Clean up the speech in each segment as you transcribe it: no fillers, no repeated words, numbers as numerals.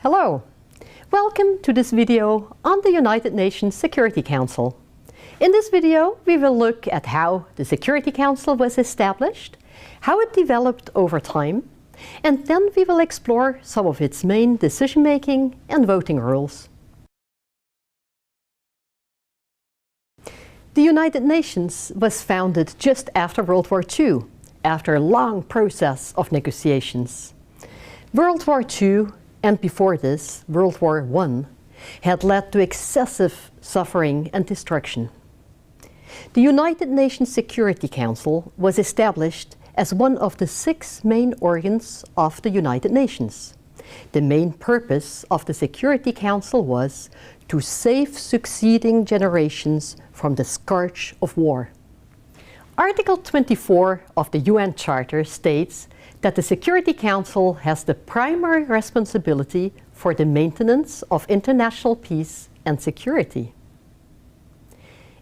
Hello! Welcome to this video on the United Nations Security Council. In this video, we will look at how the Security Council was established, how it developed over time, and then we will explore some of its main decision-making and voting rules. The United Nations was founded just after World War II, after a long process of negotiations. World War II, and before this, World War I, had led to excessive suffering and destruction. The United Nations Security Council was established as one of the 6 main organs of the United Nations. The main purpose of the Security Council was to save succeeding generations from the scourge of war. Article 24 of the UN Charter states that the Security Council has the primary responsibility for the maintenance of international peace and security.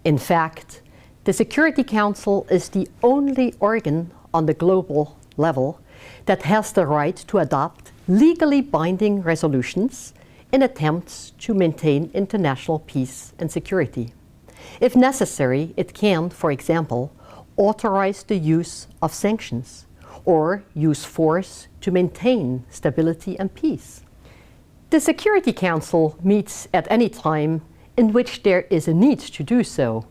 In fact, the Security Council is the only organ on the global level that has the right to adopt legally binding resolutions in attempts to maintain international peace and security. If necessary, it can, for example, authorize the use of sanctions or use force to maintain stability and peace. The Security Council meets at any time in which there is a need to do so.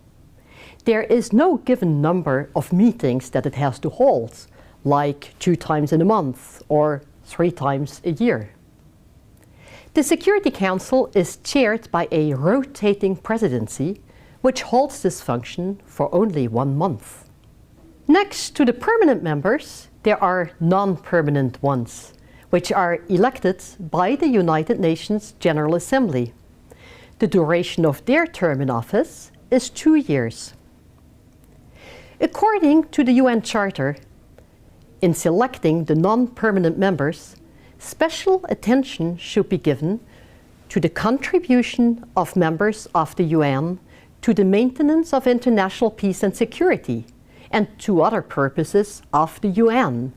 There is no given number of meetings that it has to hold, like 2 times in a month or 3 times a year. The Security Council is chaired by a rotating presidency, which holds this function for only 1 month. Next to the permanent members, there are non-permanent ones, which are elected by the United Nations General Assembly. The duration of their term in office is 2 years. According to the UN Charter, in selecting the non-permanent members, special attention should be given to the contribution of members of the UN to the maintenance of international peace and security, and to other purposes of the UN,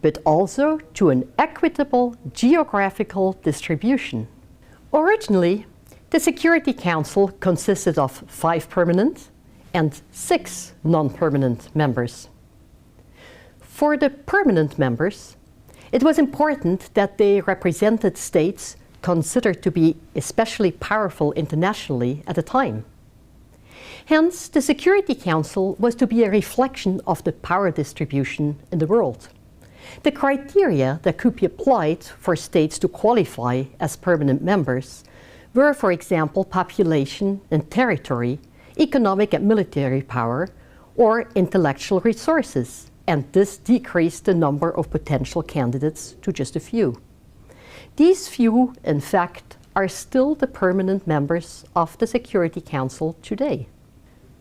but also to an equitable geographical distribution. Originally, the Security Council consisted of 5 permanent and 6 non-permanent members. For the permanent members, it was important that they represented states considered to be especially powerful internationally at the time. Hence, the Security Council was to be a reflection of the power distribution in the world. The criteria that could be applied for states to qualify as permanent members were, for example, population and territory, economic and military power, or intellectual resources, and this decreased the number of potential candidates to just a few. These few, in fact, are still the permanent members of the Security Council today.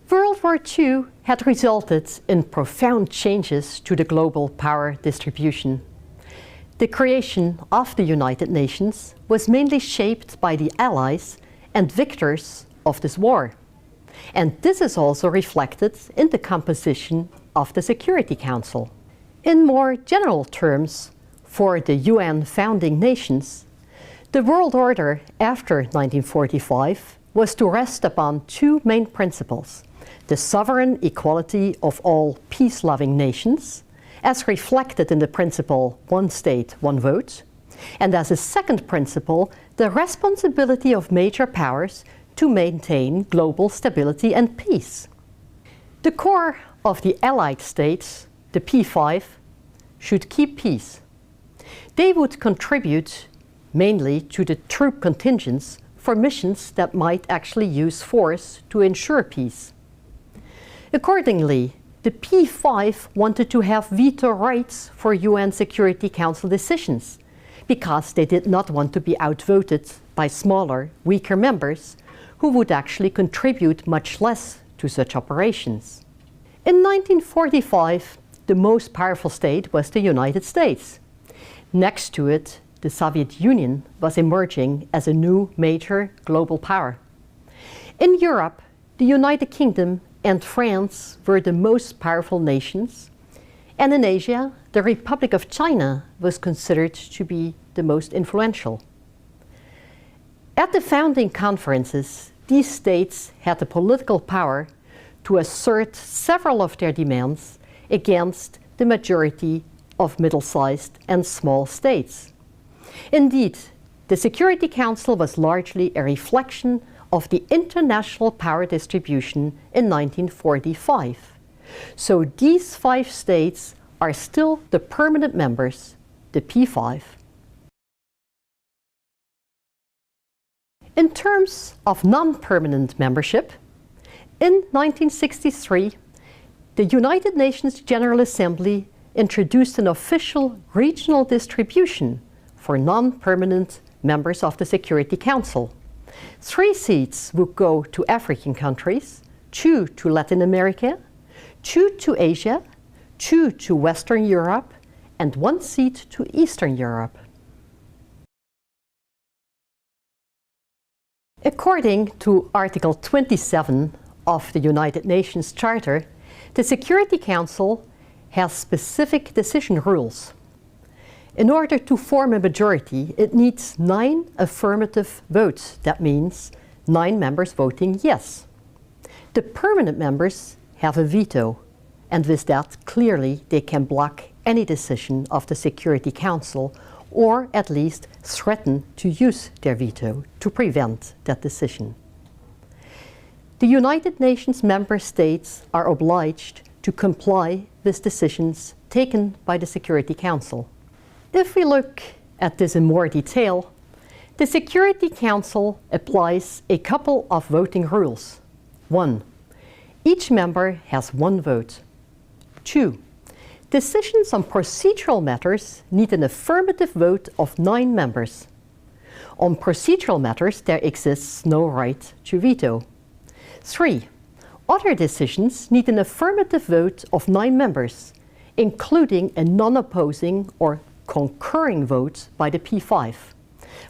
World War II had resulted in profound changes to the global power distribution. The creation of the United Nations was mainly shaped by the allies and victors of this war. And this is also reflected in the composition of the Security Council. In more general terms, for the UN founding nations, the world order after 1945 was to rest upon 2 main principles: the sovereign equality of all peace-loving nations, as reflected in the principle one state, one vote, and as a second principle, the responsibility of major powers to maintain global stability and peace. The core of the allied states, the P5, should keep peace. They would contribute mainly to the troop contingents for missions that might actually use force to ensure peace. Accordingly, the P5 wanted to have veto rights for UN Security Council decisions because they did not want to be outvoted by smaller, weaker members who would actually contribute much less to such operations. In 1945, the most powerful state was the United States. Next to it, the Soviet Union was emerging as a new major global power. In Europe, the United Kingdom and France were the most powerful nations, and in Asia, the Republic of China was considered to be the most influential. At the founding conferences, these states had the political power to assert several of their demands against the majority of middle-sized and small states. Indeed, the Security Council was largely a reflection of the international power distribution in 1945. So these 5 states are still the permanent members, the P5. In terms of non-permanent membership, in 1963, the United Nations General Assembly introduced an official regional distribution for non-permanent members of the Security Council. 3 seats would go to African countries, 2 to Latin America, 2 to Asia, 2 to Western Europe, and 1 seat to Eastern Europe. According to Article 27 of the United Nations Charter, the Security Council has specific decision rules. In order to form a majority, it needs 9 affirmative votes. That means 9 members voting yes. The permanent members have a veto, and with that, clearly they can block any decision of the Security Council, or at least threaten to use their veto to prevent that decision. The United Nations member states are obliged to comply with decisions taken by the Security Council. If we look at this in more detail, the Security Council applies a couple of voting rules. 1. Each member has 1 vote. 2. Decisions on procedural matters need an affirmative vote of 9 members. On procedural matters, there exists no right to veto. 3. Other decisions need an affirmative vote of 9 members, including a non-opposing or concurring vote by the P5.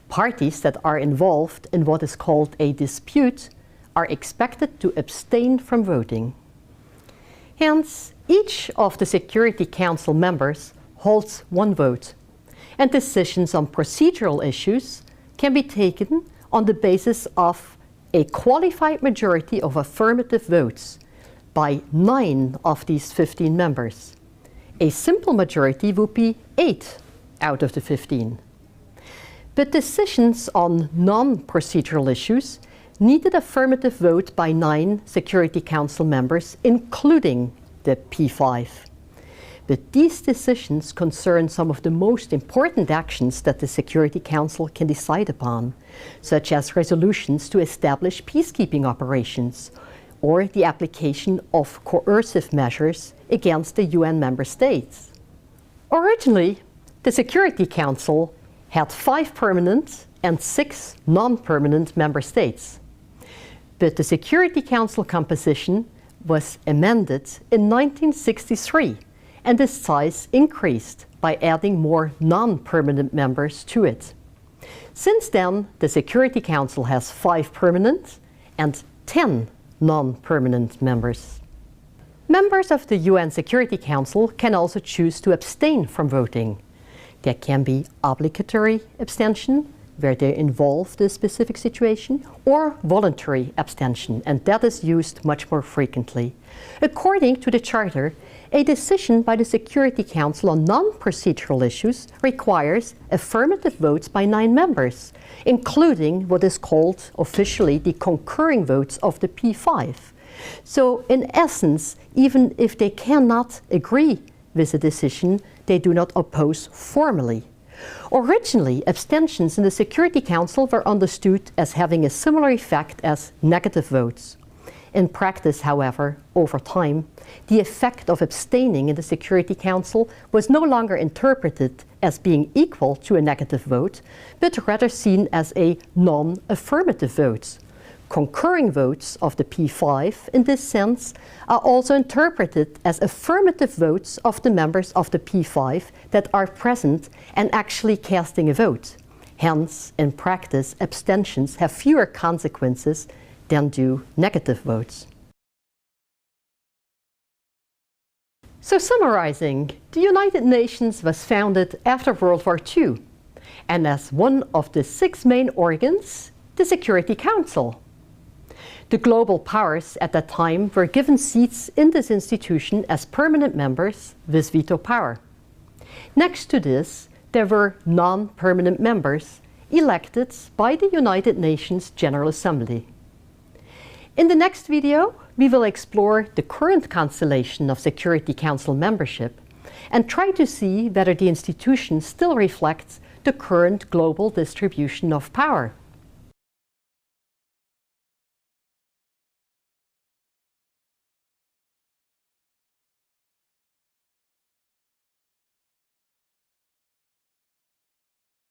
Parties that are involved in what is called a dispute are expected to abstain from voting. Hence, each of the Security Council members holds 1 vote, and decisions on procedural issues can be taken on the basis of a qualified majority of affirmative votes by 9 of these 15 members. A simple majority would be 8 out of the 15. But decisions on non-procedural issues needed affirmative vote by 9 Security Council members, including the P5. But these decisions concern some of the most important actions that the Security Council can decide upon, such as resolutions to establish peacekeeping operations, or the application of coercive measures against the UN member states. Originally, the Security Council had 5 permanent and 6 non-permanent member states. But the Security Council composition was amended in 1963, and the size increased by adding more non-permanent members to it. Since then, the Security Council has 5 permanent and 10 non-permanent members. Members of the UN Security Council can also choose to abstain from voting. There can be obligatory abstention, where they're involved in a specific situation, or voluntary abstention, and that is used much more frequently. According to the Charter, a decision by the Security Council on non-procedural issues requires affirmative votes by 9 members, including what is called officially the concurring votes of the P5. So in essence, even if they cannot agree with a decision, they do not oppose formally. Originally, abstentions in the Security Council were understood as having a similar effect as negative votes. In practice, however, over time, the effect of abstaining in the Security Council was no longer interpreted as being equal to a negative vote, but rather seen as a non-affirmative vote. Concurring votes of the P5, in this sense, are also interpreted as affirmative votes of the members of the P5 that are present and actually casting a vote. Hence, in practice, abstentions have fewer consequences than do negative votes. So summarizing, the United Nations was founded after World War II, and as one of the 6 main organs, the Security Council. The global powers at that time were given seats in this institution as permanent members with veto power. Next to this, there were non-permanent members elected by the United Nations General Assembly. In the next video, we will explore the current constellation of Security Council membership and try to see whether the institution still reflects the current global distribution of power.